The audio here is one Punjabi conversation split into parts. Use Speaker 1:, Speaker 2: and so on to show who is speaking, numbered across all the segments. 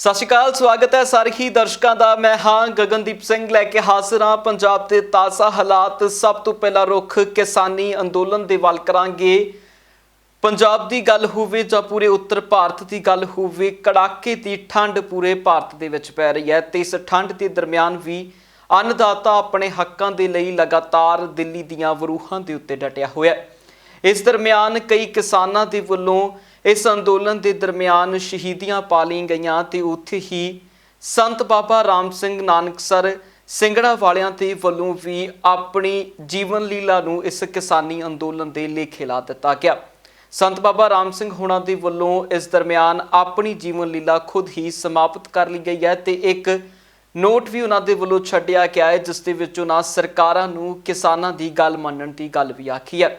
Speaker 1: ਸਤਿ ਸ਼੍ਰੀ ਅਕਾਲ, ਸਵਾਗਤ ਹੈ ਸਾਰੇ ਹੀ ਦਰਸ਼ਕਾਂ ਦਾ। ਮੈਂ ਹਾਂ ਗਗਨਦੀਪ ਸਿੰਘ ਲੈ ਕੇ ਹਾਜ਼ਰ ਹਾਂ ਪੰਜਾਬ ਦੇ ਤਾਜ਼ਾ ਹਾਲਾਤ। ਸਭ ਤੋਂ ਪਹਿਲਾਂ ਰੁਖ ਕਿਸਾਨੀ ਅੰਦੋਲਨ ਦੇ ਵੱਲ ਕਰਾਂਗੇ। ਪੰਜਾਬ ਦੀ ਗੱਲ ਹੋਵੇ ਜਾਂ ਪੂਰੇ ਉੱਤਰ ਭਾਰਤ ਦੀ ਗੱਲ ਹੋਵੇ, ਕੜਾਕੇ ਦੀ ਠੰਡ ਪੂਰੇ ਭਾਰਤ ਦੇ ਵਿੱਚ ਪੈ ਰਹੀ ਹੈ ਤੇ ਇਸ ਠੰਡ ਦੇ ਦਰਮਿਆਨ ਵੀ ਅੰਨਦਾਤਾ ਆਪਣੇ ਹੱਕਾਂ ਦੇ ਲਈ ਲਗਾਤਾਰ ਦਿੱਲੀ ਦੀਆਂ ਵਰੂਹਾਂ ਦੇ ਉੱਤੇ ਡਟਿਆ ਹੋਇਆ ਹੈ। ਇਸ ਦਰਮਿਆਨ ਕਈ ਕਿਸਾਨਾਂ ਦੇ ਵੱਲੋਂ इस अंदोलन के दरमियान शहीदियां पा ली गई तो उत्थे ही संत बाबा राम सिंह नानकसर सिंगड़ा वालियां दे वल्लों भी अपनी जीवन लीला नूं इस किसानी अंदोलन के लेखे ला दिता गया। संत बाबा राम सिंह होना दे वल्लों इस दरमियान अपनी जीवन लीला खुद ही समाप्त कर ली गई है तो एक नोट भी उन्होंने वल्लों छड्डिया गया है जिस दे विच उन्हां सरकारां नूं किसानां दी गल मन्नण दी गल भी आखी है।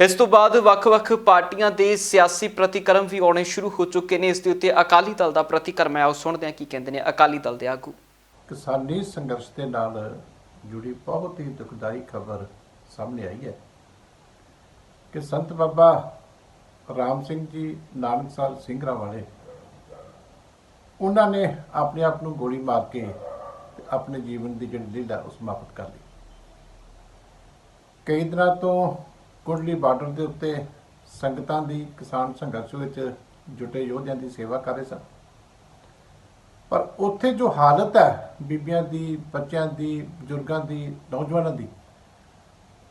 Speaker 1: इस तो बाद ਵੱਖ-ਵੱਖ पार्टियां दे सियासी प्रतिक्रम भी आने शुरू हो चुके हैं। इस दे उत्ते अकाली दल का प्रतिक्रम है, आओ सुनते हैं की कहते हैं अकाली दल के आगू।
Speaker 2: किसानी संघर्ष के नाल जुड़ी बहुत ही दुखदाई खबर सामने आई है कि संत बाबा राम सिंह जी नानकसर सिंगरा वाले उन्होंने अपने आप को गोली मार के अपने जीवन की जिहड़ी लीला उस समाप्त कर ली। कई दिनों तो कुंडली बार्डर के उत्ते संगतां दी किसान संघर्ष विच जुटे योद्धियां की सेवा कर रहे सन, पर उत्थे जो हालत है बीबियां दी, बच्चों की, बजुर्गों की, नौजवानों की,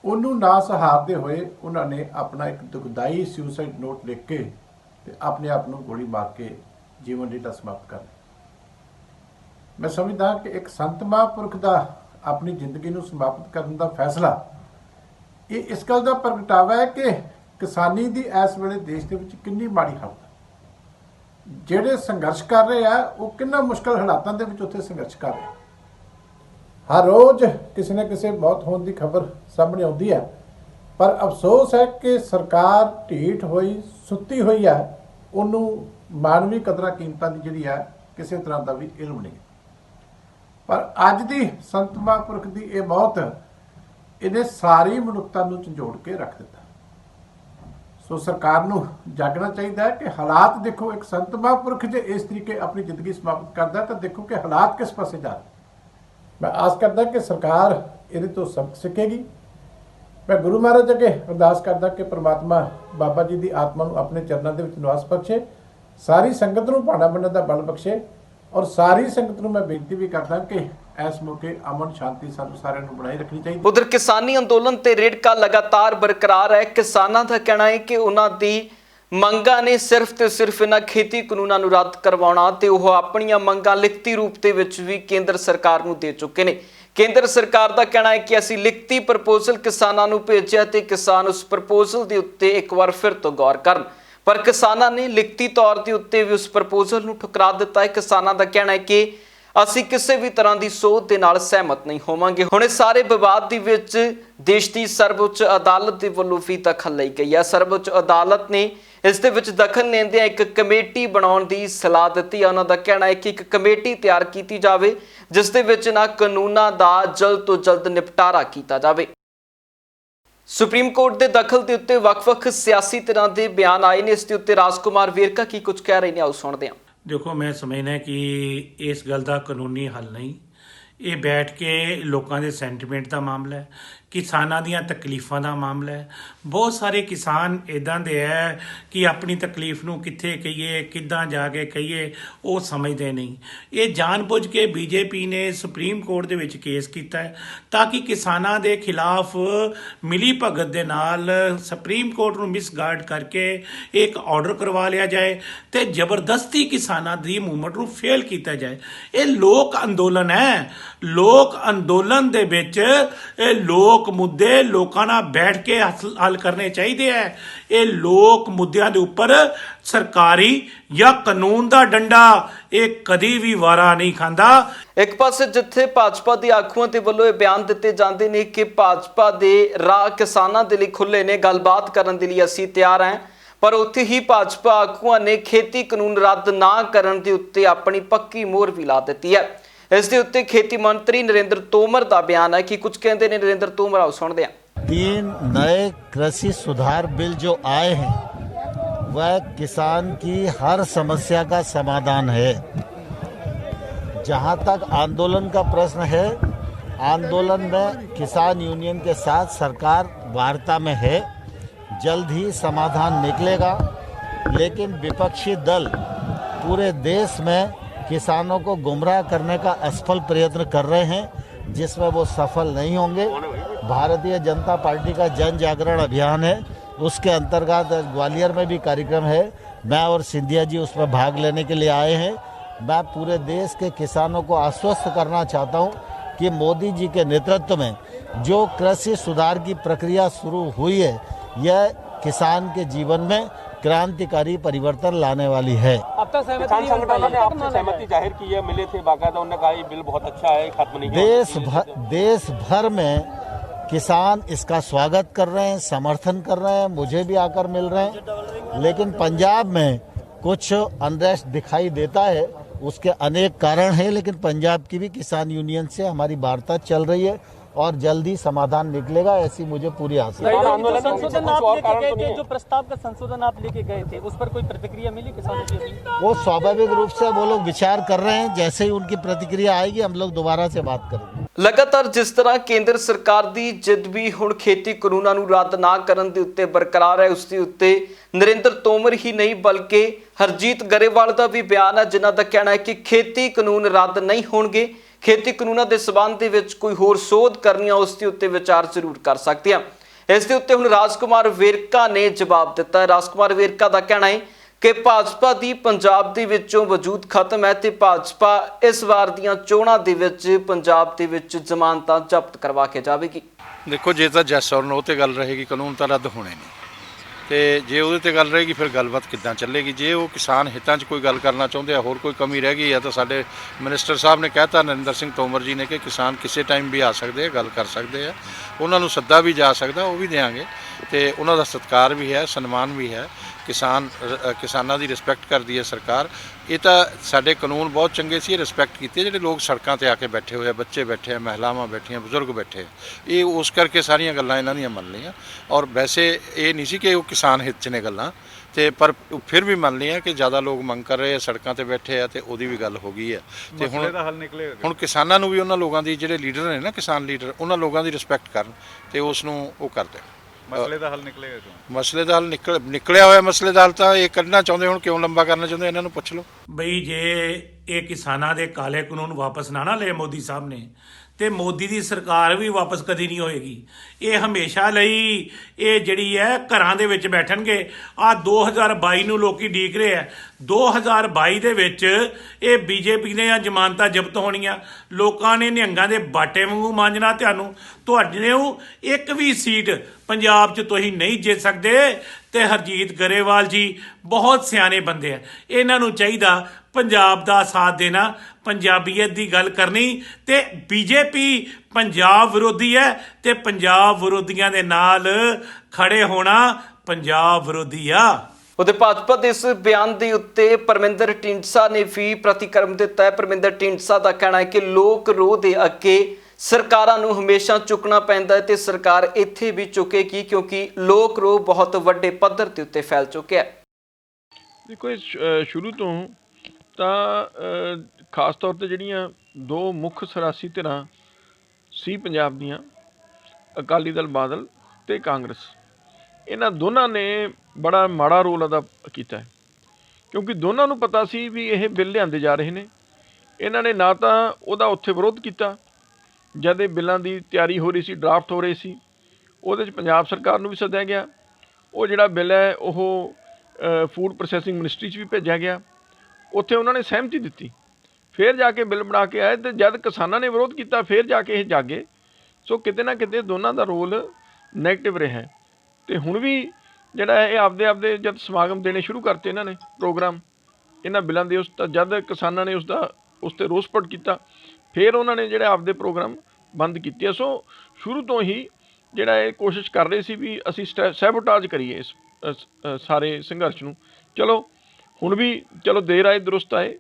Speaker 2: उन्होंने ना सहारते हुए उन्होंने अपना एक दुखदाई सुसाइड नोट लिख के ते अपने आप को गोली मार के जीवन लीला समाप्त कर ली। मैं समझदा कि एक संत महापुरख का अपनी जिंदगी को समाप्त करने का फैसला ये इस गल का प्रगटावा है कि किसानी की इस वेले देश के कितनी माड़ी हालत है। ਜਿਹੜੇ संघर्ष कर रहे हैं वो कितना मुश्किल हालातों के उत्थे संघर्ष कर रहे हैं। हर रोज़ किसी न किसी मौत होने की खबर सामने आती है, पर अफसोस है कि सरकार ढीठ हुई सुती हुई है, उन्होंने मानवी कदर कीमतों की जी है किसी तरह का भी इल्म नहीं। पर अज की संत महापुरख की यह मौत इन्हें सारी मनुखता को झंझोड़ के रख दिता। सो सरकार को जागना चाहिए है कि हालात देखो, एक संत महापुरख जो इस तरीके अपनी जिंदगी समाप्त करता तो देखो कि हालात किस पासे जा रहे। मैं आस करता कि सरकार ये तो सबक सीखेगी। मैं गुरु महाराज अगे अरदास करता कि परमात्मा बाबा जी की आत्मा को अपने चरणों के निवास बख्शे, सारी संगत को भाड़ा बनने का बल बख्शे और सारी संगत को मैं बेनती भी करता कि इस मौके अमन शांति सानू सारिਆਂ ਨੂੰ बनाई रखनी चाहिए।
Speaker 1: उधर किसानी अंदोलन ते रेड़का लगातार बरकरार है। किसानां दा कहना है कि उन्हां दी मंगां ने सिर्फ ते सिर्फ इन्हां खेती कानूनां नूं रद्द करवाउणा ते ओह अपणीਆਂ मंगां लिखती रूप दे विच भी केंद्र सरकार नूं दे चुके ने। केंद्र सरकार दा कहना है कि ਅਸੀਂ लिखती प्रपोजल किसानां नूं भेजिਆ ते किसान उस प्रपोजल दे उत्ते एक वार फिर तो गौर करन, पर किसानां ने लिखती तौर दे उत्ते भी उस प्रपोजल नूं ठुकरा दिता है। किसानां दा कहना है कि ਅਸੀਂ ਕਿਸੇ ਵੀ ਤਰ੍ਹਾਂ ਦੀ ਸੋਧ ਦੇ ਨਾਲ ਸਹਿਮਤ ਨਹੀਂ ਹੋਵਾਂਗੇ। ਹੁਣ ਇਸ ਸਾਰੇ ਵਿਵਾਦ ਦੇ ਵਿੱਚ ਦੇਸ਼ ਦੀ ਸਰਵਉੱਚ ਅਦਾਲਤ ਦੇ ਵੱਲੋਂ ਵੀ ਦਖਲ ਲਈ ਗਈ ਹੈ। ਸਰਵਉੱਚ ਅਦਾਲਤ ਨੇ ਇਸ ਦੇ ਵਿੱਚ ਦਖਲ ਲੈਂਦਿਆਂ ਇੱਕ ਕਮੇਟੀ ਬਣਾਉਣ ਦੀ ਸਲਾਹ ਦਿੱਤੀ ਹੈ। ਉਹਨਾਂ ਦਾ ਕਹਿਣਾ ਹੈ ਕਿ ਇੱਕ ਕਮੇਟੀ ਤਿਆਰ ਕੀਤੀ ਜਾਵੇ ਜਿਸ ਦੇ ਵਿੱਚ ਨਾ ਕਾਨੂੰਨਾਂ ਦਾ ਜਲਦ ਤੋਂ ਜਲਦ ਨਿਪਟਾਰਾ ਕੀਤਾ ਜਾਵੇ। ਸੁਪਰੀਮ ਕੋਰਟ ਦੇ ਦਖਲ ਦੇ ਉੱਤੇ ਵੱਖ-ਵੱਖ ਸਿਆਸੀ ਧਿਰਾਂ ਦੇ ਬਿਆਨ ਆਏ ਨੇ। ਇਸ ਦੇ ਉੱਤੇ ਰਾਜਕੁਮਾਰ ਵੇਰਕਾ ਕੀ ਕੁਝ ਕਹਿ ਰਹੇ ਨੇ, ਆਓ ਸੁਣਦੇ ਹਾਂ।
Speaker 3: देखो, मैं समझना कि इस गल का कानूनी हल नहीं, ये बैठ के लोगों के सेंटीमेंट का मामला है, किसानों ਦੀਆਂ तकलीफों का मामला है। बहुत सारे किसान इदां दे है कि अपनी तकलीफ नूं कित्थे कहिए, किद्दां जाके कहिए, वो समझते नहीं। ये जानबूझ के बीजेपी ने supreme court they which case कीता है ताकि किसानां दे खिलाफ मिली भगत दे नाल सुप्रीम कोर्ट नूं मिसगाइड करके एक ऑर्डर करवा लिया जाए ते जबरदस्ती किसानां दी मूवमेंट नूं फेल किया जाए। ये लोक अंदोलन है। लोक अंदोलन दे विच लोक मुद्दे लोगों नाल बैठ के हल करने चाहिए है। ये लोक मुद्दों के उपर सरकारी या कानून का डंडा ये कदी भी वारा नहीं खांदा।
Speaker 1: एक पासे जिथे भाजपा के आगुआं के वल्लों ये बयान दिते जाते हैं कि भाजपा के राह किसानों के लिए खुले ने, गलबात करने के लिए असीं तैयार हैं, पर उत्थे ही भाजपा आगुआं ने खेती कानून रद्द ना करने के उत्ते अपनी पक्की मोहर भी ला दी है। इस दे उत्ते खेती मंत्री नरेंद्र तोमर का बयान है कि कुछ कहते हैं नरेंद्र तोमर, आओ सुनते हैं।
Speaker 4: 3 नए कृषि सुधार बिल जो आए हैं वह किसान की हर समस्या का समाधान है। जहाँ तक आंदोलन का प्रश्न है, आंदोलन में किसान यूनियन के साथ सरकार वार्ता में है, जल्द ही समाधान निकलेगा। लेकिन विपक्षी दल पूरे देश में किसानों को गुमराह करने का असफल प्रयत्न कर रहे हैं, जिसमें वो सफल नहीं होंगे। भारतीय जनता पार्टी का जन जागरण अभियान है, उसके अंतर्गत ग्वालियर में भी कार्यक्रम है। मैं और सिंधिया जी उसमें भाग लेने के लिए आए हैं। मैं पूरे देश के किसानों को आश्वस्त करना चाहता हूं कि मोदी जी के नेतृत्व में जो कृषि सुधार की प्रक्रिया शुरू हुई है, यह किसान के जीवन में क्रांतिकारी परिवर्तन लाने वाली है।
Speaker 5: अब तक किसान संगठनों ने आपसे सहमति जाहिर की है, मिले थे बाकायदा, उन्होंने कहा ये बिल बहुत अच्छा है, खत्म नहीं है।
Speaker 4: देश भर में किसान इसका स्वागत कर रहे हैं, समर्थन कर रहे हैं, मुझे भी आकर मिल रहे हैं। लेकिन पंजाब में कुछ अनरेस्ट दिखाई देता है, उसके अनेक कारण हैं, लेकिन पंजाब की भी किसान यूनियन से हमारी वार्ता चल रही है और जल्दी समाधान निकलेगा, ऐसी मुझे पूरी आशा है।
Speaker 5: संशोधन आप लेके गए थे, जो प्रस्ताव का संशोधन आप लेके गए थे, उस पर कोई प्रतिक्रिया मिली किसानों की?
Speaker 4: वो स्वाभाविक रूप से वो लोग विचार कर रहे हैं, जैसे ही उनकी प्रतिक्रिया आएगी हम लोग दोबारा से बात करेंगे।
Speaker 1: ਲਗਾਤਾਰ ਜਿਸ ਤਰ੍ਹਾਂ ਕੇਂਦਰ ਸਰਕਾਰ ਦੀ ਜਿੱਦ ਵੀ ਹੁਣ ਖੇਤੀ ਕਾਨੂੰਨਾਂ ਨੂੰ ਰੱਦ ਨਾ ਕਰਨ ਦੇ ਉੱਤੇ ਬਰਕਰਾਰ ਹੈ, ਉਸ ਦੇ ਉੱਤੇ ਨਰਿੰਦਰ ਤੋਮਰ ਹੀ ਨਹੀਂ ਬਲਕਿ ਹਰਜੀਤ ਗਰੇਵਾਲ ਦਾ ਵੀ ਬਿਆਨ ਹੈ, ਜਿਨ੍ਹਾਂ ਦਾ ਕਹਿਣਾ ਹੈ ਕਿ ਖੇਤੀ ਕਾਨੂੰਨ ਰੱਦ ਨਹੀਂ ਹੋਣਗੇ। ਖੇਤੀ ਕਾਨੂੰਨਾਂ ਦੇ ਸਬੰਧ ਦੇ ਵਿੱਚ ਕੋਈ ਹੋਰ ਸੋਧ ਕਰਨੀ ਆ, ਉਸ ਦੇ ਉੱਤੇ ਵਿਚਾਰ ਜ਼ਰੂਰ ਕਰ ਸਕਦੇ ਹਾਂ। ਇਸ ਦੇ ਉੱਤੇ ਹੁਣ ਰਾਜਕੁਮਾਰ ਵੇਰਕਾ ਨੇ ਜਵਾਬ ਦਿੱਤਾ ਹੈ। ਰਾਜਕੁਮਾਰ ਵੇਰਕਾ ਦਾ ਕਹਿਣਾ ਹੈ ਕਿ ਭਾਜਪਾ ਦੀ ਪੰਜਾਬ ਦੇ ਵਿੱਚੋਂ ਵਜੂਦ ਖਤਮ ਹੈ ਤੇ ਭਾਜਪਾ ਇਸ ਵਾਰ ਦੀਆਂ ਚੋਣਾਂ ਦੇ ਵਿੱਚ ਪੰਜਾਬ ਦੇ ਵਿੱਚ ਜ਼ਮਾਨਤਾਂ ਜ਼ਬਤ ਕਰਵਾ ਕੇ ਜਾਵੇਗੀ।
Speaker 6: ਦੇਖੋ, ਜੇ ਤਾਂ ਜੈਸ ਔਰ ਨੋ ਤੇ ਗੱਲ ਰਹੇਗੀ, ਕਾਨੂੰਨ ਤਾਂ ਰੱਦ ਹੋਣੇ ਨਹੀਂ, ਤੇ ਜੇ ਉਹਦੇ ਤੇ ਗੱਲ ਰਹੇਗੀ ਫਿਰ ਗੱਲਬਾਤ ਕਿੱਦਾਂ ਚੱਲੇਗੀ। ਜੇ ਉਹ ਕਿਸਾਨ ਹਿੱਤਾਂ 'ਚ ਕੋਈ ਗੱਲ ਕਰਨਾ ਚਾਹੁੰਦੇ ਆ, ਹੋਰ ਕੋਈ ਕਮੀ ਰਹਿ ਗਈ ਆ, ਤਾਂ ਸਾਡੇ ਮਿਨਿਸਟਰ ਸਾਹਿਬ ਨੇ ਕਹਿਤਾ, ਨਰਿੰਦਰ ਸਿੰਘ ਤੋਮਰ ਜੀ ਨੇ, ਕਿ ਕਿਸਾਨ ਕਿਸੇ ਟਾਈਮ ਵੀ ਆ ਸਕਦੇ ਆ, ਗੱਲ ਕਰ ਸਕਦੇ ਆ, ਉਹਨਾਂ ਨੂੰ ਸੱਦਾ ਵੀ ਜਾ ਸਕਦਾ, ਉਹ ਵੀ ਦੇਵਾਂਗੇ, ਤੇ ਉਹਨਾਂ ਦਾ ਸਤਿਕਾਰ ਵੀ ਹੈ, ਸਨਮਾਨ ਵੀ ਹੈ। ਕਿਸਾਨਾਂ ਦੀ ਰਿਸਪੈਕਟ ਕਰਦੀ ਹੈ ਸਰਕਾਰ। ਇਹ ਤਾਂ ਸਾਡੇ ਕਾਨੂੰਨ ਬਹੁਤ ਚੰਗੇ ਸੀ, ਇਹ ਰਿਸਪੈਕਟ ਕੀਤੀ। ਜਿਹੜੇ ਲੋਕ ਸੜਕਾਂ ਤੇ ਆ ਕੇ ਬੈਠੇ ਹੋਏ ਆ, ਬੱਚੇ ਬੈਠੇ ਆ, ਮਹਿਲਾਵਾਂ ਬੈਠੀਆਂ, ਬਜ਼ੁਰਗ ਬੈਠੇ, ਇਹ ਉਸ ਕਰਕੇ ਸਾਰੀਆਂ ਗੱਲਾਂ ਇਹਨਾਂ ਦੀਆਂ ਮੰਨ ਲਈਆਂ। ਔਰ ਵੈਸੇ ਇਹ ਨਹੀਂ ਸੀ ਕਿ ਉਹ ਕਿਸਾਨ ਹਿੱਤ 'ਚ ਨੇ ਗੱਲਾਂ, ਤੇ ਪਰ ਫਿਰ ਵੀ ਮੰਨ ਲਈਆਂ ਕਿ ਜ਼ਿਆਦਾ ਲੋਕ ਮੰਗ ਕਰ ਰਹੇ ਆ, ਸੜਕਾਂ ਤੇ ਬੈਠੇ ਆ, ਤੇ ਉਹਦੀ ਵੀ ਗੱਲ ਹੋ ਗਈ ਹੈ। ਤੇ ਹੁਣ ਕਿਸਾਨਾਂ ਨੂੰ ਵੀ ਉਹਨਾਂ ਲੋਕਾਂ ਦੀ, ਜਿਹੜੇ ਲੀਡਰ ਨੇ ਨਾ ਕਿਸਾਨ ਲੀਡਰ, ਉਹਨਾਂ ਲੋਕਾਂ ਦੀ ਰਿਸਪੈਕਟ ਕਰਨ ਤੇ ਉਸ ਨੂੰ ਉਹ ਕਰਦੇ। ਮਸਲੇ ਦਾ ਹੱਲ ਨਿਕਲੇਗਾ ਕਿਉਂ? ਮਸਲੇ ਦਾ ਹੱਲ ਨਿਕਲਿਆ ਹੋਇਆ। ਮਸਲੇ ਦਾ ਹੱਲ ਤਾਂ ਇਹ ਕੱਢਣਾ ਚਾਹੁੰਦੇ, ਹੁਣ ਕਿਉਂ ਲੰਬਾ ਕਰਨਾ ਚਾਹੁੰਦੇ, ਇਹਨਾਂ ਨੂੰ ਪੁੱਛ ਲਓ।
Speaker 3: ਬਈ ਜੇ ਇਹ ਕਿਸਾਨਾਂ ਦੇ ਕਾਲੇ ਕਾਨੂੰਨ ਵਾਪਸ ਨਾ ਲਏ ਮੋਦੀ ਸਾਹਿਬ ਨੇ, ਤੇ ਮੋਦੀ ਦੀ ਸਰਕਾਰ ਵੀ ਵਾਪਸ ਕਦੀ ਨਹੀਂ ਹੋਏਗੀ। ਇਹ ਹਮੇਸ਼ਾ ਲਈ ਇਹ ਜਿਹੜੀ ਹੈ ਘਰਾਂ ਦੇ ਵਿੱਚ ਬੈਠਣਗੇ। ਆ 2022 ਨੂੰ ਲੋਕੀ ਡੀਕ ਰਹੇ ਆ, 2022 ਦੇ ਵਿੱਚ ਇਹ ਬੀਜੇਪੀ ਨੇ ਜ਼ਮਾਨਤਾਂ ਜ਼ਬਤ ਹੋਣੀਆਂ, ਲੋਕਾਂ ਨੇ ਨਿਹੰਗਾਂ ਦੇ ਬਾਟੇ ਵਾਂਗੂ ਮਾਂਜਣਾ। ਤੁਹਾਡੇ ਨੂੰ ਇੱਕ ਵੀ ਸੀਟ ਪੰਜਾਬ 'ਚ ਤੁਸੀਂ ਨਹੀਂ ਜਿੱਤ ਸਕਦੇ। ਤੇ ਹਰਜੀਤ ਗਰੇਵਾਲ ਜੀ ਬਹੁਤ ਸਿਆਣੇ ਬੰਦੇ ਆ, ਇਹਨਾਂ ਨੂੰ ਚਾਹੀਦਾ ਪੰਜਾਬ ਦਾ ਸਾਥ ਦੇਣਾ, ਪੰਜਾਬੀਅਤ ਦੀ ਗੱਲ ਕਰਨੀ। ਤੇ ਬੀਜੇਪੀ ਪੰਜਾਬ ਵਿਰੋਧੀ ਹੈ ਤੇ ਪੰਜਾਬ ਵਿਰੋਧੀਆਂ ਦੇ ਨਾਲ ਖੜੇ ਹੋਣਾ ਪੰਜਾਬ ਵਿਰੋਧੀ ਆ।
Speaker 1: ਉਹਦੇ ਭਾਜਪਾ ਦੇ ਇਸ ਬਿਆਨ ਦੇ ਉੱਤੇ ਪਰਮਿੰਦਰ ਢੀਂਡਸਾ ਨੇ ਵੀ ਪ੍ਰਤੀਕਰਮ ਦਿੱਤਾ ਹੈ। ਪਰਮਿੰਦਰ ਢੀਂਡਸਾ ਦਾ ਕਹਿਣਾ ਹੈ ਕਿ ਲੋਕ ਰੋਹ ਦੇ ਅੱਗੇ ਸਰਕਾਰਾਂ ਨੂੰ ਹਮੇਸ਼ਾ ਚੁੱਕਣਾ ਪੈਂਦਾ ਹੈ ਤੇ ਸਰਕਾਰ ਇੱਥੇ ਵੀ ਚੁੱਕੇਗੀ, ਕਿਉਂਕਿ ਲੋਕ ਰੋਹ ਬਹੁਤ ਵੱਡੇ ਪੱਧਰ ਦੇ ਉੱਤੇ ਫੈਲ ਚੁੱਕਿਆ ਹੈ।
Speaker 7: ਦੇਖੋ, ਸ਼ੁਰੂ ਤੋਂ ਤਾਂ ਖਾਸ ਤੌਰ ਤੇ ਜਿਹੜੀਆਂ ਦੋ ਮੁੱਖ ਸਿਆਸੀ ਧਿਰਾਂ ਸੀ ਪੰਜਾਬ ਦੀਆਂ, ਅਕਾਲੀ ਦਲ ਬਾਦਲ ਤੇ ਕਾਂਗਰਸ, ਇਹਨਾਂ ਦੋਨਾਂ ਨੇ ਬੜਾ ਮਾੜਾ ਰੋਲ ਅਦਾ ਕੀਤਾ, ਕਿਉਂਕਿ ਦੋਨਾਂ ਨੂੰ ਪਤਾ ਸੀ ਵੀ ਇਹ ਬਿੱਲ ਲਿਆਂਦੇ ਜਾ ਰਹੇ ਨੇ। ਇਹਨਾਂ ਨੇ ਨਾ ਤਾਂ ਉਹਦਾ ਉੱਥੇ ਵਿਰੋਧ ਕੀਤਾ ਜਦ ਇਹ ਬਿੱਲਾਂ ਦੀ ਤਿਆਰੀ ਹੋ ਰਹੀ ਸੀ, ਡਰਾਫਟ ਹੋ ਰਹੇ ਸੀ, ਉਹਦੇ 'ਚ ਪੰਜਾਬ ਸਰਕਾਰ ਨੂੰ ਵੀ ਸੱਦਿਆ ਗਿਆ। ਉਹ ਜਿਹੜਾ ਬਿੱਲ ਹੈ ਉਹ ਫੂਡ ਪ੍ਰੋਸੈਸਿੰਗ ਮਿਨਿਸਟਰੀ 'ਚ ਵੀ ਭੇਜਿਆ ਗਿਆ, ਉੱਥੇ ਉਹਨਾਂ ਨੇ ਸਹਿਮਤੀ ਦਿੱਤੀ। ਫਿਰ ਜਾ ਕੇ ਬਿੱਲ ਬਣਾ ਕੇ ਆਏ, ਅਤੇ ਜਦ ਕਿਸਾਨਾਂ ਨੇ ਵਿਰੋਧ ਕੀਤਾ ਫਿਰ ਜਾ ਕੇ ਇਹ ਜਾਗੇ। ਸੋ ਕਿਤੇ ਨਾ ਕਿਤੇ ਦੋਨਾਂ ਦਾ ਰੋਲ ਨੈਗੇਟਿਵ ਰਿਹਾ। ਅਤੇ ਹੁਣ ਵੀ ਜਿਹੜਾ ਇਹ ਆਪਦੇ ਜਦ ਸਮਾਗਮ ਦੇਣੇ ਸ਼ੁਰੂ ਕਰਤੇ ਇਹਨਾਂ ਨੇ, ਪ੍ਰੋਗਰਾਮ ਇਹਨਾਂ ਬਿੱਲਾਂ ਦੇ, ਉਸ ਤਾਂ ਜਦ ਕਿਸਾਨਾਂ ਨੇ ਉਸ 'ਤੇ ਰੋਸ ਪ੍ਰਗਟ ਕੀਤਾ, ਫਿਰ ਉਹਨਾਂ ਨੇ ਜਿਹੜੇ ਆਪਦੇ ਪ੍ਰੋਗਰਾਮ ਬੰਦ ਕੀਤੇ। ਸੋ ਸ਼ੁਰੂ ਤੋਂ ਹੀ ਜਿਹੜਾ ਇਹ ਕੋਸ਼ਿਸ਼ ਕਰ ਰਹੇ ਸੀ ਵੀ ਅਸੀਂ ਸੈਬੋਟਾਜ ਕਰੀਏ ਇਸ ਸਾਰੇ ਸੰਘਰਸ਼ ਨੂੰ। ਚਲੋ ਹੁਣ ਵੀ ਚਲੋ ਦੇਰ ਆਏ ਦਰੁਸਤ ਆਏ,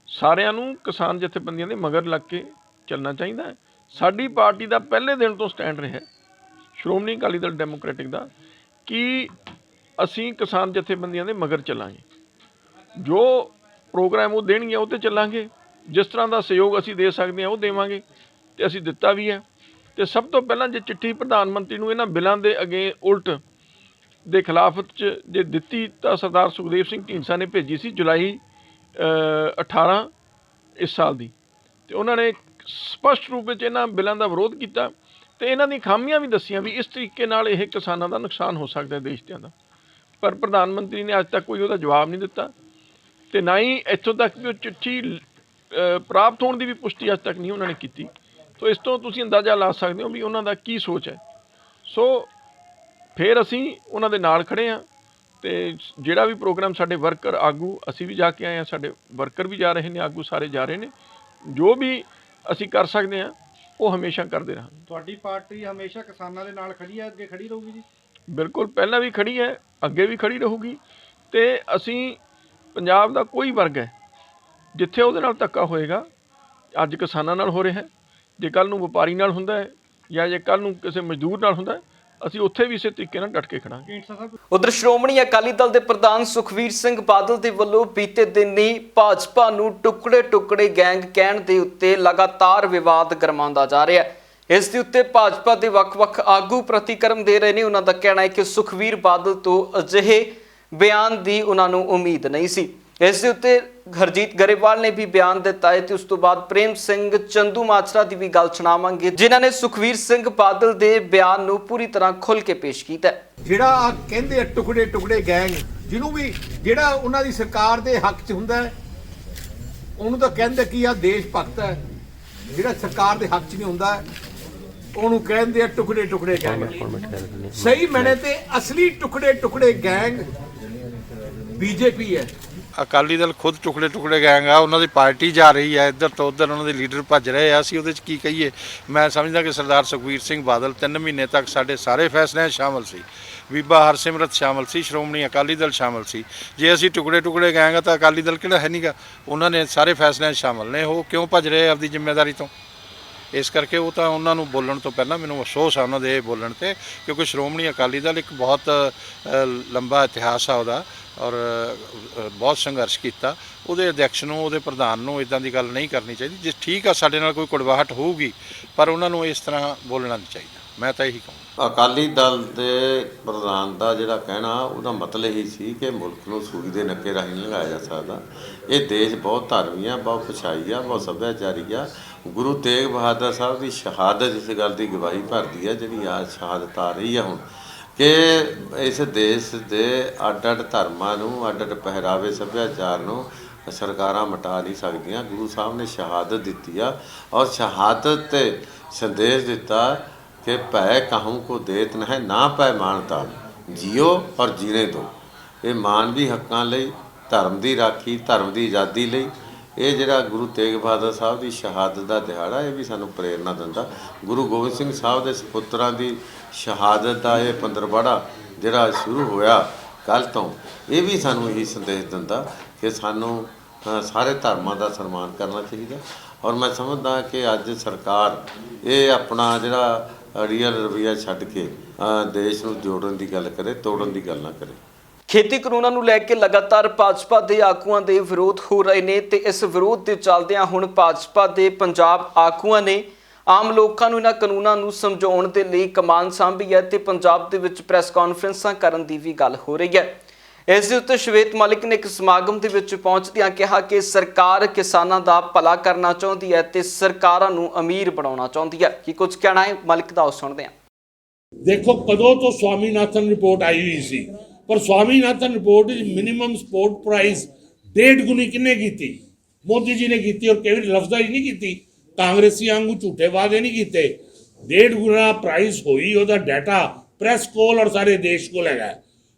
Speaker 7: ਸਾਰਿਆਂ ਨੂੰ ਕਿਸਾਨ ਜਥੇਬੰਦੀਆਂ ਦੇ ਮਗਰ ਲੱਗ ਕੇ ਚੱਲਣਾ ਚਾਹੀਦਾ ਹੈ। ਸਾਡੀ ਪਾਰਟੀ ਦਾ ਪਹਿਲੇ ਦਿਨ ਤੋਂ ਸਟੈਂਡ ਰਿਹਾ, ਸ਼੍ਰੋਮਣੀ ਅਕਾਲੀ ਦਲ ਡੈਮੋਕ੍ਰੈਟਿਕ ਦਾ, ਕਿ ਅਸੀਂ ਕਿਸਾਨ ਜਥੇਬੰਦੀਆਂ ਦੇ ਮਗਰ ਚੱਲਾਂਗੇ। ਜੋ ਪ੍ਰੋਗਰਾਮ ਉਹ ਦੇਣਗੇ ਉਹ 'ਤੇ ਚੱਲਾਂਗੇ, ਜਿਸ ਤਰ੍ਹਾਂ ਦਾ ਸਹਿਯੋਗ ਅਸੀਂ ਦੇ ਸਕਦੇ ਹਾਂ ਉਹ ਦੇਵਾਂਗੇ, ਤੇ ਅਸੀਂ ਦਿੱਤਾ ਵੀ ਹੈ। ਤੇ ਸਭ ਤੋਂ ਪਹਿਲਾਂ ਜੇ ਚਿੱਠੀ ਪ੍ਰਧਾਨ ਮੰਤਰੀ ਨੂੰ ਇਹਨਾਂ ਬਿੱਲਾਂ ਦੇ ਅੱਗੇ ਉਲਟ ਦੇ ਖਿਲਾਫ 'ਚ ਜੇ ਦਿੱਤੀ ਤਾਂ ਸਰਦਾਰ ਸੁਖਦੇਵ ਸਿੰਘ ਢੀਂਡਸਾ ਨੇ ਭੇਜੀ ਸੀ ਜੁਲਾਈ 18 ਇਸ ਸਾਲ ਦੀ, ਤੇ ਉਹਨਾਂ ਨੇ ਸਪਸ਼ਟ ਰੂਪ ਵਿੱਚ ਇਹਨਾਂ ਬਿੱਲਾਂ ਦਾ ਵਿਰੋਧ ਕੀਤਾ ਤੇ ਇਹਨਾਂ ਦੀ ਖਾਮੀਆਂ ਵੀ ਦੱਸੀਆਂ ਵੀ ਇਸ ਤਰੀਕੇ ਨਾਲ ਇਹ ਕਿਸਾਨਾਂ ਦਾ ਨੁਕਸਾਨ ਹੋ ਸਕਦਾ ਦੇਸ਼ ਦਾ। ਪਰ ਪ੍ਰਧਾਨ ਮੰਤਰੀ ਨੇ ਅੱਜ ਤੱਕ ਕੋਈ ਉਹਦਾ ਜਵਾਬ ਨਹੀਂ ਦਿੱਤਾ, ਤੇ ਨਾ ਹੀ ਇੱਥੋਂ ਤੱਕ ਵੀ ਉਹ ਚਿੱਠੀ ਪ੍ਰਾਪਤ ਹੋਣ ਦੀ ਵੀ ਪੁਸ਼ਟੀ ਅੱਜ ਤੱਕ ਨਹੀਂ ਉਹਨਾਂ ਨੇ ਕੀਤੀ। ਸੋ ਇਸ ਤੋਂ ਤੁਸੀਂ ਅੰਦਾਜ਼ਾ ਲਾ ਸਕਦੇ ਹੋ ਵੀ ਉਹਨਾਂ ਦਾ ਕੀ ਸੋਚ ਹੈ। ਸੋ ਫਿਰ ਅਸੀਂ ਉਹਨਾਂ ਦੇ ਨਾਲ ਖੜ੍ਹੇ ਹਾਂ, ਤੇ ਜਿਹੜਾ ਵੀ ਪ੍ਰੋਗਰਾਮ ਸਾਡੇ ਵਰਕਰ ਆਗੂ, ਅਸੀਂ ਵੀ ਜਾ ਕੇ ਆਏ ਹਾਂ, ਸਾਡੇ ਵਰਕਰ ਵੀ ਜਾ ਰਹੇ ਨੇ, ਆਗੂ ਸਾਰੇ ਜਾ ਰਹੇ ਨੇ, ਜੋ ਵੀ ਅਸੀਂ ਕਰ ਸਕਦੇ ਹਾਂ ਉਹ ਹਮੇਸ਼ਾ ਕਰਦੇ ਰਹਾਂਗੇ।
Speaker 8: ਤੁਹਾਡੀ ਪਾਰਟੀ ਹਮੇਸ਼ਾ ਕਿਸਾਨਾਂ ਦੇ ਨਾਲ ਖੜੀ ਹੈ, ਅੱਗੇ ਖੜੀ ਰਹੂਗੀ ਜੀ?
Speaker 7: ਬਿਲਕੁਲ, ਪਹਿਲਾਂ ਵੀ ਖੜੀ ਹੈ, ਅੱਗੇ ਵੀ ਖੜੀ ਰਹੂਗੀ। ਤੇ ਅਸੀਂ ਪੰਜਾਬ ਦਾ ਕੋਈ ਵਰਗ ਹੈ ਜਿੱਥੇ ਉਹਦੇ ਨਾਲ ਧੱਕਾ ਹੋਏਗਾ, ਅੱਜ ਕਿਸਾਨਾਂ ਨਾਲ ਹੋ ਰਿਹਾ ਹੈ, ਜੇ ਕੱਲ੍ਹ ਨੂੰ ਵਪਾਰੀ ਨਾਲ ਹੁੰਦਾ ਹੈ ਜਾਂ ਜੇ ਕੱਲ੍ਹ ਨੂੰ ਕਿਸੇ ਮਜ਼ਦੂਰ ਨਾਲ ਹੁੰਦਾ ਹੈ, ਅਸੀਂ ਉੱਥੇ ਵੀ ਇਸੇ ਤਰੀਕੇ ਨਾਲ ਡਟ ਕੇ ਖੜਾਂਗੇ।
Speaker 1: ਉਧਰ ਸ਼੍ਰੋਮਣੀ ਅਕਾਲੀ ਦਲ ਦੇ ਪ੍ਰਧਾਨ ਸੁਖਬੀਰ ਸਿੰਘ ਬਾਦਲ ਦੇ ਵੱਲੋਂ ਬੀਤੇ ਦਿਨ ਹੀ ਭਾਜਪਾ ਨੂੰ ਟੁਕੜੇ ਗੈਂਗ ਕਹਿਣ ਦੇ ਉੱਤੇ ਲਗਾਤਾਰ ਵਿਵਾਦ ਗਰਮਾਉਂਦਾ ਜਾ ਰਿਹਾ ਹੈ। ਇਸ ਦੇ ਉੱਤੇ ਭਾਜਪਾ ਦੇ ਵੱਖ-ਵੱਖ ਆਗੂ ਪ੍ਰਤੀਕਰਮ ਦੇ ਰਹੇ ਨੇ। ਉਹਨਾਂ ਦਾ ਕਹਿਣਾ ਹੈ ਕਿ ਸੁਖਬੀਰ ਬਾਦਲ ਤੋਂ ਅਜਿਹੇ ਬਿਆਨ ਦੀ ਉਹਨਾਂ ਨੂੰ ਉਮੀਦ ਨਹੀਂ ਸੀ। ਇਸ ਦੇ ਉੱਤੇ ਹਰਜੀਤ ਗਰੇਵਾਲ ਨੇ ਵੀ ਬਿਆਨ ਦਿੱਤਾ ਹੈ ਤੇ ਉਸ ਤੋਂ ਬਾਅਦ ਪ੍ਰੇਮ ਸਿੰਘ ਚੰਦੂ ਮਾਜਰਾ ਦੀ ਵੀ ਗੱਲ ਸੁਣਾਵਾਂਗੇ, ਜਿਨ੍ਹਾਂ ਨੇ ਸੁਖਬੀਰ ਸਿੰਘ ਬਾਦਲ ਦੇ ਬਿਆਨ ਨੂੰ ਪੂਰੀ ਤਰ੍ਹਾਂ ਖੁੱਲ੍ਹ ਕੇ ਪੇਸ਼ ਕੀਤਾ।
Speaker 9: ਜਿਹੜਾ ਕਹਿੰਦੇ ਟੁਕੜੇ ਗੈਂਗ, ਜਿਹਨੂੰ ਵੀ ਜਿਹੜਾ ਉਹਨਾਂ ਦੀ ਸਰਕਾਰ ਦੇ ਹੱਕ 'ਚ ਹੁੰਦਾ ਹੈ ਉਹਨੂੰ ਤਾਂ ਕਹਿੰਦੇ ਕੀ ਆ ਦੇਸ਼ ਭਗਤ ਹੈ, ਜਿਹੜਾ ਸਰਕਾਰ ਦੇ ਹੱਕ 'ਚ ਨਹੀਂ ਹੁੰਦਾ ਉਹਨੂੰ ਕਹਿੰਦੇ ਆ ਟੁਕੜੇ ਗੈਂਗ। ਸਹੀ ਮੈਨੇ ਤੇ ਅਸਲੀ ਟੁਕੜੇ ਗੈਂਗ ਬੀਜੇਪੀ ਹੈ।
Speaker 6: ਅਕਾਲੀ ਦਲ ਖੁਦ ਟੁਕੜੇ ਗੈਂਗ ਆ, ਉਹਨਾਂ ਦੀ ਪਾਰਟੀ ਜਾ ਰਹੀ ਹੈ ਇੱਧਰ ਤੋਂ ਉੱਧਰ, ਉਹਨਾਂ ਦੇ ਲੀਡਰ ਭੱਜ ਰਹੇ ਆ, ਅਸੀਂ ਉਹਦੇ 'ਚ ਕੀ ਕਹੀਏ। ਮੈਂ ਸਮਝਦਾ ਕਿ ਸਰਦਾਰ ਸੁਖਬੀਰ ਸਿੰਘ ਬਾਦਲ 3 ਮਹੀਨੇ ਤੱਕ ਸਾਡੇ ਸਾਰੇ ਫੈਸਲਿਆਂ 'ਚ ਸ਼ਾਮਲ ਸੀ, ਬੀਬਾ ਹਰਸਿਮਰਤ ਸ਼ਾਮਲ ਸੀ, ਸ਼੍ਰੋਮਣੀ ਅਕਾਲੀ ਦਲ ਸ਼ਾਮਲ ਸੀ। ਜੇ ਅਸੀਂ ਟੁਕੜੇ ਗੈਂਗ ਆ ਤਾਂ ਅਕਾਲੀ ਦਲ ਕਿਹੜਾ ਹੈ ਨਹੀਂਗਾ, ਉਹਨਾਂ ਨੇ ਸਾਰੇ ਫੈਸਲਿਆਂ 'ਚ ਸ਼ਾਮਲ ਨੇ। ਉਹ ਕਿਉਂ ਭੱਜ ਰਹੇ ਆਪਦੀ ਜ਼ਿੰਮੇਵਾਰੀ ਤੋਂ? ਇਸ ਕਰਕੇ ਉਹ ਤਾਂ ਉਹਨਾਂ ਨੂੰ ਬੋਲਣ ਤੋਂ ਪਹਿਲਾਂ ਮੈਨੂੰ ਅਫਸੋਸ ਆ ਉਹਨਾਂ ਦੇ ਬੋਲਣ 'ਤੇ, ਕਿਉਂਕਿ ਸ਼੍ਰੋਮਣੀ ਅਕਾਲੀ ਦਲ ਇੱਕ ਬਹੁਤ ਲੰਬਾ ਇਤਿਹਾਸ ਆ ਉਹਦਾ, ਔਰ ਬਹੁਤ ਸੰਘਰਸ਼ ਕੀਤਾ। ਉਹਦੇ ਅਧਿਅਕਸ਼ ਨੂੰ, ਉਹਦੇ ਪ੍ਰਧਾਨ ਨੂੰ ਇੱਦਾਂ ਦੀ ਗੱਲ ਨਹੀਂ ਕਰਨੀ ਚਾਹੀਦੀ। ਜੇ ਠੀਕ ਆ ਸਾਡੇ ਨਾਲ ਕੋਈ ਕੁੜਵਾਹਟ ਹੋਊਗੀ, ਪਰ ਉਹਨਾਂ ਨੂੰ ਇਸ ਤਰ੍ਹਾਂ ਬੋਲਣਾ ਨਹੀਂ ਚਾਹੀਦਾ। ਮੈਂ ਤਾਂ ਇਹੀ ਕਹੂੰ।
Speaker 10: ਅਕਾਲੀ ਦਲ ਦੇ ਪ੍ਰਧਾਨ ਦਾ ਜਿਹੜਾ ਕਹਿਣਾ ਉਹਦਾ ਮਤਲਬ ਹੀ ਸੀ ਕਿ ਮੁਲਕ ਨੂੰ ਸੂਈ ਦੇ ਨੱਕੇ ਰਾਹੀਂ ਨਹੀਂ ਲੰਘਾਇਆ ਜਾ ਸਕਦਾ। ਇਹ ਦੇਸ਼ ਬਹੁਤ ਧਾਰਮੀ ਆ, ਬਹੁਤ ਪਛਾਈ ਆ, ਬਹੁਤ ਸੱਭਿਆਚਾਰੀ ਆ। ਗੁਰੂ ਤੇਗ ਬਹਾਦਰ ਸਾਹਿਬ ਦੀ ਸ਼ਹਾਦਤ ਇਸ ਗੱਲ ਦੀ ਗਵਾਹੀ ਭਰਦੀ ਹੈ, ਜਿਹੜੀ ਆ ਸ਼ਹਾਦਤ ਆ ਰਹੀ ਆ ਹੁਣ, ਕਿ ਇਸ ਦੇਸ਼ ਦੇ ਅੱਡ ਧਰਮਾਂ ਨੂੰ, ਅੱਡ ਪਹਿਰਾਵੇ ਸੱਭਿਆਚਾਰ ਨੂੰ ਸਰਕਾਰਾਂ ਮਿਟਾ ਨਹੀਂ ਸਕਦੀਆਂ। ਗੁਰੂ ਸਾਹਿਬ ਨੇ ਸ਼ਹਾਦਤ ਦਿੱਤੀ ਆ, ਔਰ ਸ਼ਹਾਦਤ 'ਤੇ ਸੰਦੇਸ਼ ਦਿੱਤਾ ਕਿ ਭੈ ਕਾਹੂ ਕੋ ਦੇਤ ਨਹਿ ਨਾ ਪੈ ਮਾਨਤਾ, ਜੀਓ ਔਰ ਜੀਣੇ ਦਿਓ। ਇਹ ਮਾਨਵੀ ਹੱਕਾਂ ਲਈ, ਧਰਮ ਦੀ ਰਾਖੀ, ਧਰਮ ਦੀ ਆਜ਼ਾਦੀ ਲਈ ਇਹ ਜਿਹੜਾ ਗੁਰੂ ਤੇਗ ਬਹਾਦਰ ਸਾਹਿਬ ਦੀ ਸ਼ਹਾਦਤ ਦਾ ਦਿਹਾੜਾ, ਇਹ ਵੀ ਸਾਨੂੰ ਪ੍ਰੇਰਨਾ ਦਿੰਦਾ। ਗੁਰੂ ਗੋਬਿੰਦ ਸਿੰਘ ਸਾਹਿਬ ਦੇ ਸਪੁੱਤਰਾਂ ਦੀ ਸ਼ਹਾਦਤ ਦਾ ਇਹ ਪੰਦਰਵਾੜਾ ਜਿਹੜਾ ਸ਼ੁਰੂ ਹੋਇਆ ਕੱਲ੍ਹ ਤੋਂ, ਇਹ ਵੀ ਸਾਨੂੰ ਇਹੀ ਸੰਦੇਸ਼ ਦਿੰਦਾ ਕਿ ਸਾਨੂੰ ਸਾਰੇ ਧਰਮਾਂ ਦਾ ਸਨਮਾਨ ਕਰਨਾ ਚਾਹੀਦਾ। ਔਰ ਮੈਂ ਸਮਝਦਾ ਕਿ ਅੱਜ ਸਰਕਾਰ ਇਹ ਆਪਣਾ ਜਿਹੜਾ ਰੀਅਲ ਰਵੱਈਆ ਛੱਡ ਕੇ ਦੇਸ਼ ਨੂੰ ਜੋੜਨ ਦੀ ਗੱਲ ਕਰੇ, ਤੋੜਨ ਦੀ ਗੱਲ ਨਾ ਕਰੇ।
Speaker 1: ਖੇਤੀ ਕਾਨੂੰਨਾਂ ਨੂੰ ਲੈ ਕੇ ਲਗਾਤਾਰ ਭਾਜਪਾ ਦੇ ਆਗੂਆਂ ਦੇ ਵਿਰੋਧ ਹੋ ਰਹੇ ਨੇ ਤੇ ਇਸ ਵਿਰੋਧ ਦੇ ਚੱਲਦਿਆਂ ਹੁਣ ਭਾਜਪਾ ਦੇ ਪੰਜਾਬ ਆਗੂਆਂ ਨੇ ਆਮ ਲੋਕਾਂ ਨੂੰ ਇਹਨਾਂ ਕਾਨੂੰਨਾਂ ਨੂੰ ਸਮਝਾਉਣ ਦੇ ਲਈ ਕਮਾਨ ਸਾਂਭੀ ਹੈ ਤੇ ਪੰਜਾਬ ਦੇ ਵਿੱਚ ਪ੍ਰੈਸ ਕਾਨਫਰੰਸਾਂ ਕਰਨ ਦੀ ਵੀ ਗੱਲ ਹੋ ਰਹੀ ਹੈ। ਇਸ ਦੇ ਉੱਤੇ ਸ਼ਵੇਤ ਮਲਿਕ ਨੇ ਇੱਕ ਸਮਾਗਮ ਦੇ ਵਿੱਚ ਪਹੁੰਚਦਿਆਂ ਕਿਹਾ ਕਿ ਸਰਕਾਰ ਕਿਸਾਨਾਂ ਦਾ ਭਲਾ ਕਰਨਾ ਚਾਹੁੰਦੀ ਹੈ ਤੇ ਸਰਕਾਰਾਂ ਨੂੰ ਅਮੀਰ ਬਣਾਉਣਾ ਚਾਹੁੰਦੀ ਹੈ। ਕੀ ਕੁਝ ਕਹਿਣਾ ਹੈ ਮਲਿਕ ਦਾ, ਉਹ ਸੁਣਦੇ ਹਾਂ।
Speaker 11: ਦੇਖੋ, ਕਦੋਂ ਤੋਂ ਸਵਾਮੀਨਾਥਨ ਰਿਪੋਰਟ ਆਈ ਹੋਈ ਸੀ, ਪਰ ਸਵਾਮੀਨਾਥਨ ਰਿਪੋਰਟ ਵਿੱਚ ਮਿਨੀਮਮ ਸਪੋਰਟ ਪ੍ਰਾਈਸ 1.5 ਗੁਣੀ ਕਿੰਨੇ ਕੀਤੀ? ਮੋਦੀ ਜੀ ਨੇ ਕੀਤੀ, ਔਰ ਕਈ ਲਫ਼ਜ਼ਾਂ ਹੀ ਨਹੀਂ ਕੀਤੀ। ਕਾਂਗਰਸੀ ਵਾਂਗੂ ਝੂਠੇ ਵਾਅਦੇ ਨਹੀਂ ਕੀਤੇ। 1.5 ਗੁਣਾ ਪ੍ਰਾਈਸ ਹੋਈ, ਉਹਦਾ ਡਾਟਾ ਪ੍ਰੈਸ ਕੋਲ ਔਰ ਸਾਰੇ ਦੇਸ਼ ਕੋਲ ਹੈਗਾ।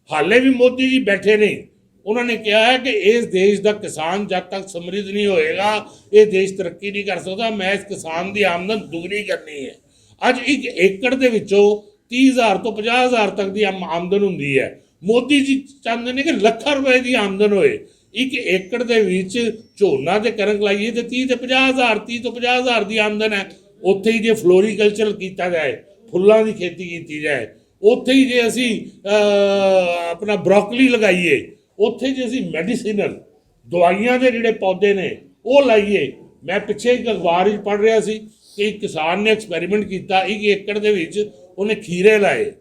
Speaker 11: ਹਾਲੇ ਵੀ ਮੋਦੀ ਜੀ ਬੈਠੇ ਨਹੀਂ, ਉਹਨਾਂ ਨੇ ਕਿਹਾ ਹੈ ਕਿ ਇਸ ਦੇਸ਼ ਦਾ ਕਿਸਾਨ ਜਦ ਤੱਕ ਸਮਰਿੱਧ ਨਹੀਂ ਹੋਏਗਾ ਇਹ ਦੇਸ਼ ਤਰੱਕੀ ਨਹੀਂ ਕਰ ਸਕਦਾ। ਮੈਂ ਇਸ ਕਿਸਾਨ ਦੀ ਆਮਦਨ ਦੁਗਣੀ ਕਰਨੀ ਹੈ। ਅੱਜ 1 ਏਕੜ ਦੇ ਵਿੱਚੋਂ 30,000 ਤੋਂ 50,000 ਤੱਕ ਦੀ ਆਮਦਨ ਹੁੰਦੀ ਹੈ। ਮੋਦੀ ਜੀ ਚਾਹੁੰਦੇ ਨੇ ਕਿ ਲੱਖਾਂ ਰੁਪਏ ਦੀ ਆਮਦਨ ਹੋਏ। 1 ਏਕੜ ਦੇ ਵਿੱਚ ਝੋਨਾ ਤੇ ਕਣਕ ਲਾਈਏ ਤੇ 30 ਤੋਂ 50,000 ਦੀ ਆਮਦਨ ਹੈ। ਉੱਥੇ ਹੀ ਜੇ ਫਲੋਰੀਕਲਚਰ ਕੀਤਾ ਜਾਏ, ਫੁੱਲਾਂ ਦੀ ਖੇਤੀ ਕੀਤੀ ਜਾਏ, ਉੱਥੇ ਹੀ ਜੇ ਅਸੀਂ ਆਪਣਾ ਬਰੋਕਲੀ ਲਗਾਈਏ, ਉੱਥੇ ਜੇ ਅਸੀਂ ਮੈਡੀਸਿਨਲ ਦਵਾਈਆਂ ਦੇ ਜਿਹੜੇ ਪੌਦੇ ਨੇ ਉਹ ਲਾਈਏ, मैं पिछे एक अखबार च पढ़ रहा सी कि एक किसान ने एक्सपैरीमेंट किया, 1 एकड़ दे विच उन्हें खीरे लाए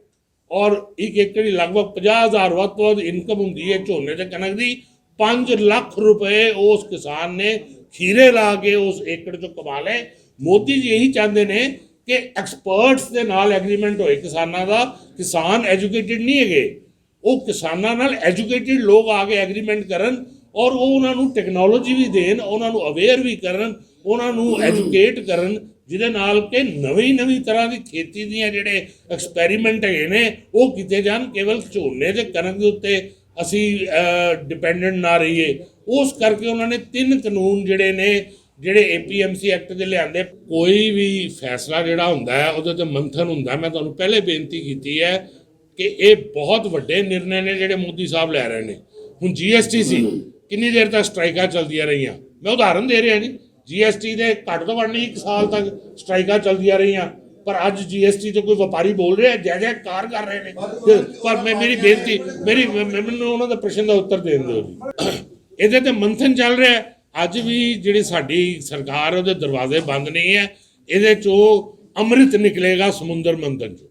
Speaker 11: और 1 एकड़ की लगभग 50,000 ਵੱਧ ਤੋਂ ਵੱਧ इनकम होंगी है झोने ते कनक की। 5 ਲੱਖ रुपए उस किसान ने खीरे ला के उस एकड़ चों कमा ले। मोदी जी यही चाहते हैं कि एक्सपर्ट्स के नाल एग्रीमेंट होए किसानां दा। किसान एजुकेटेड नहीं है, वो किसानां नाल एजुकेटेड लोग आके एग्रीमेंट करन और वो उन्होंने टैक्नोलॉजी भी देन, उन्होंने अवेयर भी करन, उन्होंने एजुकेट करन, जिहदे नाल कि नवीं तरह की खेती दीयां जिहड़े एक्सपैरीमेंट है ने वो कीते जान। केवल झोने ते कनक दे उत्ते असी डिपेंडेंट ना रहिए। उस करके उन्होंने 3 कानून जिहड़े ने ਜਿਹੜੇ APMC ਐਕਟ ਦੇ ਲਿਆਂਦੇ। ਕੋਈ ਵੀ ਫੈਸਲਾ ਜਿਹੜਾ ਹੁੰਦਾ ਹੈ ਉਹਦੇ ਤੇ ਮੰਥਨ ਹੁੰਦਾ। ਮੈਂ ਤੁਹਾਨੂੰ ਪਹਿਲੇ ਬੇਨਤੀ ਕੀਤੀ ਹੈ ਕਿ ਇਹ ਬਹੁਤ ਵੱਡੇ ਨਿਰਣੇ ਨੇ ਜਿਹੜੇ ਮੋਦੀ ਸਾਹਿਬ ਲੈ ਰਹੇ ਨੇ। ਹੁਣ GST ਸੀ, ਕਿੰਨੀ ਦੇਰ ਤੱਕ ਸਟ੍ਰਾਈਕਾਂ ਚੱਲਦੀਆਂ ਰਹੀਆਂ। ਮੈਂ ਉਦਾਹਰਨ ਦੇ ਰਿਹਾ ਜੀ, GST ਦੇ ਘੱਟ ਤੋਂ ਘੱਟ 1 ਸਾਲ ਤੱਕ ਸਟ੍ਰਾਈਕਾਂ ਚੱਲਦੀਆਂ ਰਹੀਆਂ, ਪਰ ਅੱਜ GST ਤੇ ਕੋਈ ਵਪਾਰੀ ਬੋਲ ਰਿਹਾ ਜੈ ਜੈਕਾਰ ਕਰ ਰਹੇ ਨੇ। ਪਰ ਮੇਰੀ ਬੇਨਤੀ ਮੈਨੂੰ ਉਹਨਾਂ ਦਾ ਪ੍ਰਸ਼ਨ ਦਾ ਉੱਤਰ ਦੇਣ ਦਿਓ ਜੀ। ਇਹਦੇ ਤੇ ਮੰਥਨ ਚੱਲ ਰਿਹਾ। ਅੱਜ ਵੀ ਜਿਹੜੀ ਸਾਡੀ ਸਰਕਾਰ ਉਹਦੇ ਦਰਵਾਜ਼ੇ ਬੰਦ ਨਹੀਂ ਹੈ, ਇਹਦੇ ਚੋਂ ਅੰਮ੍ਰਿਤ ਨਿਕਲੇਗਾ ਸਮੁੰਦਰ ਮੰਥਨ ਚੋਂ।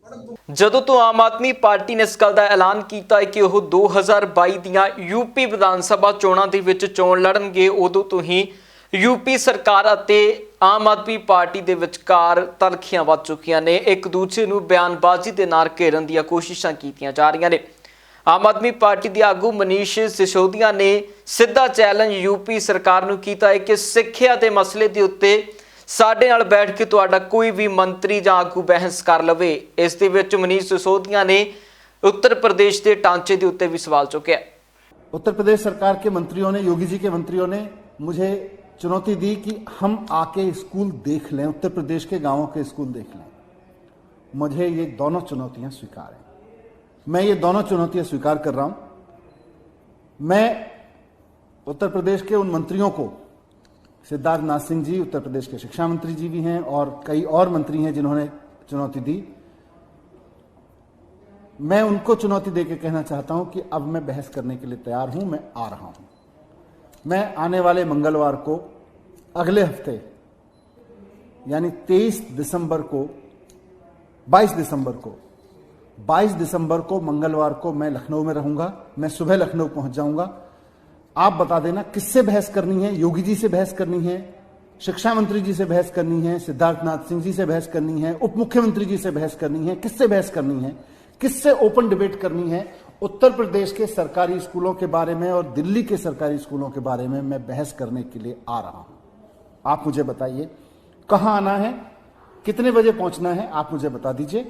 Speaker 1: ਜਦੋਂ ਤੋਂ ਆਮ ਆਦਮੀ ਪਾਰਟੀ ਨੇ ਇਸ ਗੱਲ ਦਾ ਐਲਾਨ ਕੀਤਾ ਹੈ ਕਿ ਉਹ 2022 ਦੀਆਂ ਯੂਪੀ ਵਿਧਾਨ ਸਭਾ ਚੋਣਾਂ ਦੇ ਵਿੱਚ ਚੋਣ ਲੜਨਗੇ, ਉਦੋਂ ਤੋਂ ਹੀ ਯੂਪੀ ਸਰਕਾਰ ਅਤੇ ਆਮ ਆਦਮੀ ਪਾਰਟੀ ਦੇ ਵਿਚਕਾਰ ਤਲਖੀਆਂ ਵੱਧ ਚੁੱਕੀਆਂ ਨੇ। ਇੱਕ ਦੂਜੇ ਨੂੰ ਬਿਆਨਬਾਜ਼ੀ ਦੇ ਨਾਲ ਘੇਰਨ ਦੀਆਂ ਕੋਸ਼ਿਸ਼ਾਂ ਕੀਤੀਆਂ ਜਾ ਰਹੀਆਂ ਨੇ। ਆਮ ਆਦਮੀ ਪਾਰਟੀ ਦੇ ਆਗੂ ਮਨੀਸ਼ ਸਿਸੋਦੀਆ ਨੇ ਸਿੱਧਾ ਚੈਲੰਜ ਯੂਪੀ ਸਰਕਾਰ ਨੂੰ ਕੀਤਾ ਹੈ ਕਿ ਸਿੱਖਿਆ ਦੇ ਮਸਲੇ ਦੇ ਉੱਤੇ ਸਾਡੇ ਨਾਲ ਬੈਠ ਕੇ ਤੁਹਾਡਾ ਕੋਈ ਵੀ ਮੰਤਰੀ ਜਾਂ ਆਗੂ ਬਹਿਸ ਕਰ ਲਵੇ। ਇਸ ਦੇ ਵਿੱਚ ਮਨੀਸ਼ सिसोदिया ने उत्तर प्रदेश के ढांचे के उत्ते भी सवाल चुकया।
Speaker 4: उत्तर प्रदेश सरकार के मंत्रियों ने, योगी जी के मंत्रियों ने मुझे चुनौती दी कि हम आके स्कूल देख लें, उत्तर प्रदेश के गांवों के स्कूल देख लें। मुझे ये दोनों चुनौतियां स्वीकार हैं, मैं ये दोनों चुनौतियां स्वीकार कर रहा हूं। मैं उत्तर प्रदेश के उन मंत्रियों को, सिद्धार्थ नाथ सिंह जी उत्तर प्रदेश के शिक्षा मंत्री जी भी हैं और कई और मंत्री हैं जिन्होंने चुनौती दी, मैं उनको चुनौती देकर कहना चाहता हूं कि अब मैं बहस करने के लिए तैयार हूं, मैं आ रहा हूं। मैं आने वाले मंगलवार को, अगले हफ्ते यानी 22 दिसंबर को मंगलवार को मैं लखनऊ में रहूंगा। मैं सुबह लखनऊ पहुंच जाऊंगा। आप बता देना किससे बहस करनी है। योगी जी से बहस करनी है, शिक्षा मंत्री जी से बहस करनी है, सिद्धार्थ नाथ सिंह जी से बहस करनी है, उप मुख्यमंत्री जी से बहस करनी है, किससे बहस करनी है, किससे ओपन डिबेट करनी है। उत्तर प्रदेश के सरकारी स्कूलों के बारे में और दिल्ली के सरकारी स्कूलों के बारे में मैं बहस करने के लिए आ रहा हूं। आप मुझे बताइए कहां आना है, कितने बजे पहुंचना है, आप मुझे बता दीजिए।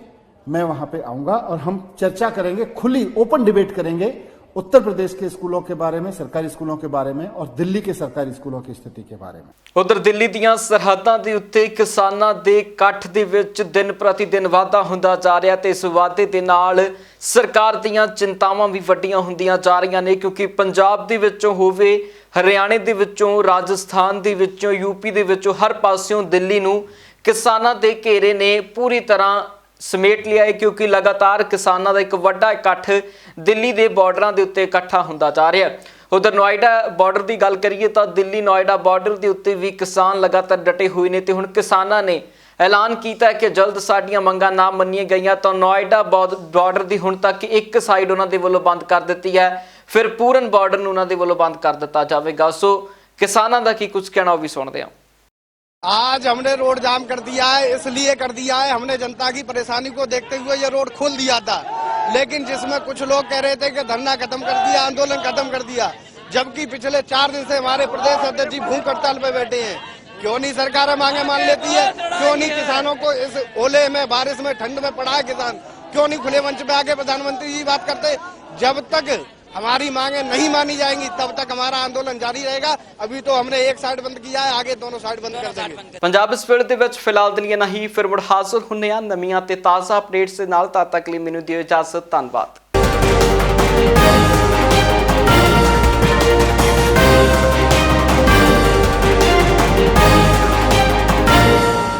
Speaker 4: मैं वहां पे आऊंगा और हम चर्चा करेंगे, खुली ओपन डिबेट करेंगे उत्तर प्रदेश के स्कूलों के बारे में, सरकारी स्कूलों के बारे में और दिल्ली के सरकारी स्कूलों की स्थिति के बारे में।
Speaker 1: उधर दिल्ली ਦੀਆਂ ਸਰਹੱਦਾਂ ਦੇ ਉੱਤੇ ਕਿਸਾਨਾਂ ਦੇ ਇਕੱਠ ਦੇ ਵਿੱਚ ਦਿਨ ਪ੍ਰਤੀ ਦਿਨ ਵਾਧਾ ਹੁੰਦਾ ਜਾ ਰਿਹਾ ਤੇ ਇਸ ਵਾਧੇ ਦੇ ਨਾਲ ਸਰਕਾਰ ਦੀਆਂ ਚਿੰਤਾਵਾਂ ਵੀ ਵੱਡੀਆਂ ਹੁੰਦੀਆਂ ਜਾ ਰਹੀਆਂ ਨੇ, ਕਿਉਂਕਿ ਪੰਜਾਬ ਦੇ ਵਿੱਚੋਂ ਹੋਵੇ, ਹਰਿਆਣੇ ਦੇ ਵਿੱਚੋਂ, ਰਾਜਸਥਾਨ ਦੇ ਵਿੱਚੋਂ, ਯੂਪੀ ਦੇ ਵਿੱਚੋਂ, ਹਰ ਪਾਸਿਓਂ ਦਿੱਲੀ ਨੂੰ ਕਿਸਾਨਾਂ ਦੇ ਘੇਰੇ ਨੇ ਪੂਰੀ ਤਰ੍ਹਾਂ ਸਮੇਟ ਲਿਆ ਹੈ, ਕਿਉਂਕਿ ਲਗਾਤਾਰ ਕਿਸਾਨਾਂ ਦਾ ਇੱਕ ਵੱਡਾ ਇਕੱਠ ਦਿੱਲੀ ਦੇ ਬਾਰਡਰਾਂ ਦੇ ਉੱਤੇ ਇਕੱਠਾ ਹੁੰਦਾ ਜਾ ਰਿਹਾ। ਉਧਰ ਨੋਇਡਾ ਬਾਰਡਰ ਦੀ ਗੱਲ ਕਰੀਏ ਤਾਂ ਦਿੱਲੀ ਨੋਇਡਾ ਬਾਰਡਰ ਦੇ ਉੱਤੇ ਵੀ ਕਿਸਾਨ ਲਗਾਤਾਰ ਡਟੇ ਹੋਏ ਨੇ ਤੇ ਹੁਣ ਕਿਸਾਨਾਂ ਨੇ ਐਲਾਨ ਕੀਤਾ ਕਿ ਜਲਦ ਸਾਡੀਆਂ ਮੰਗਾਂ ਨਾ ਮੰਨੀਆਂ ਗਈਆਂ ਤਾਂ ਨੋਇਡਾ ਬਾਰਡਰ ਦੀ ਹੁਣ ਤੱਕ ਇੱਕ ਸਾਈਡ ਉਹਨਾਂ ਦੇ ਵੱਲੋਂ ਬੰਦ ਕਰ ਦਿੱਤੀ ਹੈ, ਫਿਰ ਪੂਰਨ ਬਾਰਡਰ ਨੂੰ ਉਹਨਾਂ ਦੇ ਵੱਲੋਂ ਬੰਦ ਕਰ ਦਿੱਤਾ ਜਾਵੇਗਾ। ਸੋ ਕਿਸਾਨਾਂ ਦਾ ਕੀ ਕੁਝ ਕਹਿਣਾ ਉਹ ਵੀ ਸੁਣਦੇ ਹਾਂ।
Speaker 8: आज हमने रोड जाम कर दिया है, इसलिए कर दिया है, हमने जनता की परेशानी को देखते हुए ये रोड खोल दिया था, लेकिन जिसमें कुछ लोग कह रहे थे कि धरना खत्म कर दिया, आंदोलन खत्म कर दिया, जबकि पिछले 4 दिन से हमारे प्रदेश अध्यक्ष जी भूख हड़ताल पे बैठे हैं। क्यों नहीं सरकार मांगे मान लेती है? क्यों नहीं किसानों को इस ओले में, बारिश में, ठंड में पड़ा है किसान? क्यों नहीं खुले मंच पे आके प्रधानमंत्री जी बात करते? जब तक हमारी मांगे नहीं मानी जाएंगी तब तक हमारा आंदोलन जारी रहेगा। अभी तो हमने एक साइड बंद किया है, आगे दोनों साइड बंद कर देंगे।
Speaker 1: पंजाब इस ਵੇਲੇ ਦੇ ਵਿੱਚ ਫਿਲਹਾਲ ਦੇ ਲਈ ਨਹੀਂ, ਫਿਰ ਮੁੜ ਹਾਜ਼ਰ ਹੁੰਨੇ ਆ ਨਵੀਆਂ ਤੇ ਤਾਜ਼ਾ ਅਪਡੇਟਸ ਦੇ ਨਾਲ। ਤਦ ਤੱਕ ਲਈ ਮੈਨੂੰ ਦਿਓ ਇਜਾਜ਼ਤ। ਧੰਨਵਾਦ।